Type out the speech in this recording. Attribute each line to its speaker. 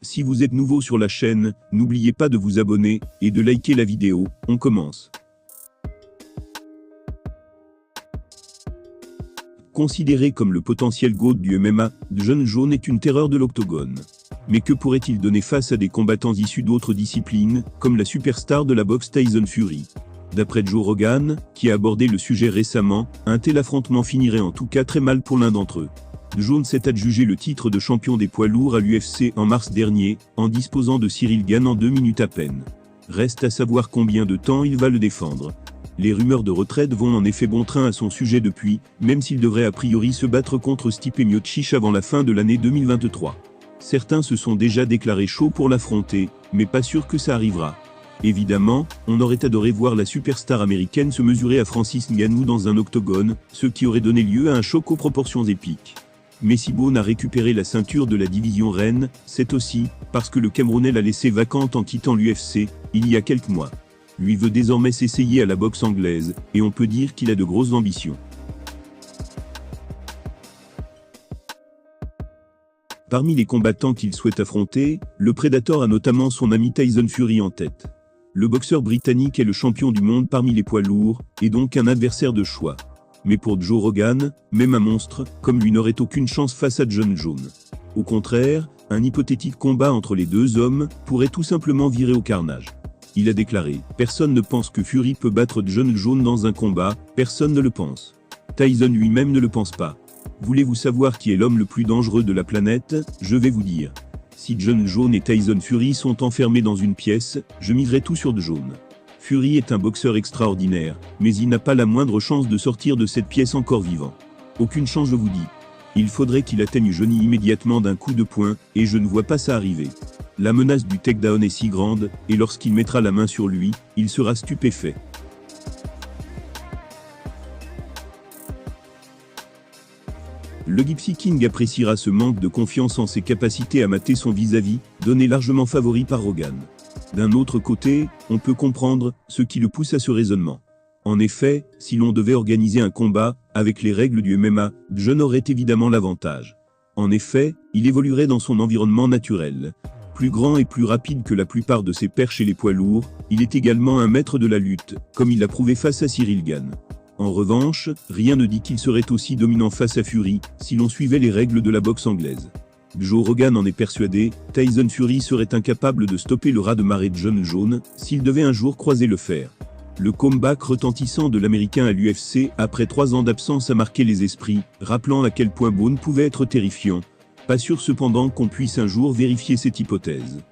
Speaker 1: Si vous êtes nouveau sur la chaîne, n'oubliez pas de vous abonner et de liker la vidéo. On commence. Considéré comme le potentiel GOAT du MMA, Jon Jones est une terreur de l'octogone. Mais que pourrait-il donner face à des combattants issus d'autres disciplines, comme la superstar de la boxe Tyson Fury? D'après Joe Rogan, qui a abordé le sujet récemment, un tel affrontement finirait en tout cas très mal pour l'un d'entre eux. Jones s'est adjugé le titre de champion des poids lourds à l'UFC en mars dernier, en disposant de Ciryl Gane en 2 minutes à peine. Reste à savoir combien de temps il va le défendre. Les rumeurs de retraite vont en effet bon train à son sujet depuis, même s'il devrait a priori se battre contre Stipe Miocic avant la fin de l'année 2023. Certains se sont déjà déclarés chauds pour l'affronter, mais pas sûr que ça arrivera. Évidemment, on aurait adoré voir la superstar américaine se mesurer à Francis Ngannou dans un octogone, ce qui aurait donné lieu à un choc aux proportions épiques. Mais si Bourne a récupéré la ceinture de la division reine, c'est aussi parce que le Camerounais l'a laissée vacante en quittant l'UFC, il y a quelques mois. Lui veut désormais s'essayer à la boxe anglaise, et on peut dire qu'il a de grosses ambitions. Parmi les combattants qu'il souhaite affronter, le Predator a notamment son ami Tyson Fury en tête. Le boxeur britannique est le champion du monde parmi les poids lourds, et donc un adversaire de choix. Mais pour Joe Rogan, même un monstre, comme lui n'aurait aucune chance face à Jon Jones. Au contraire, un hypothétique combat entre les deux hommes pourrait tout simplement virer au carnage. Il a déclaré « Personne ne pense que Fury peut battre Jon Jones dans un combat, personne ne le pense. Tyson lui-même ne le pense pas. Voulez-vous savoir qui est l'homme le plus dangereux de la planète? Je vais vous dire. Si Jon Jones et Tyson Fury sont enfermés dans une pièce, je miserai tout sur Jones. Fury est un boxeur extraordinaire, mais il n'a pas la moindre chance de sortir de cette pièce encore vivant. Aucune chance, je vous dis. Il faudrait qu'il atteigne Johnny immédiatement d'un coup de poing, et je ne vois pas ça arriver. La menace du takedown est si grande, et lorsqu'il mettra la main sur lui, il sera stupéfait. Le Gypsy King appréciera ce manque de confiance en ses capacités à mater son vis-à-vis, donné largement favori par Rogan. D'un autre côté, on peut comprendre ce qui le pousse à ce raisonnement. En effet, si l'on devait organiser un combat, avec les règles du MMA, Jon aurait évidemment l'avantage. En effet, il évoluerait dans son environnement naturel. Plus grand et plus rapide que la plupart de ses pairs chez les poids lourds, il est également un maître de la lutte, comme il l'a prouvé face à Ciryl Gane. En revanche, rien ne dit qu'il serait aussi dominant face à Fury, si l'on suivait les règles de la boxe anglaise. Joe Rogan en est persuadé, Tyson Fury serait incapable de stopper le raz-de-marée de Jon Jones, s'il devait un jour croiser le fer. Le comeback retentissant de l'Américain à l'UFC après 3 ans d'absence a marqué les esprits, rappelant à quel point Bourne pouvait être terrifiant. Pas sûr cependant qu'on puisse un jour vérifier cette hypothèse.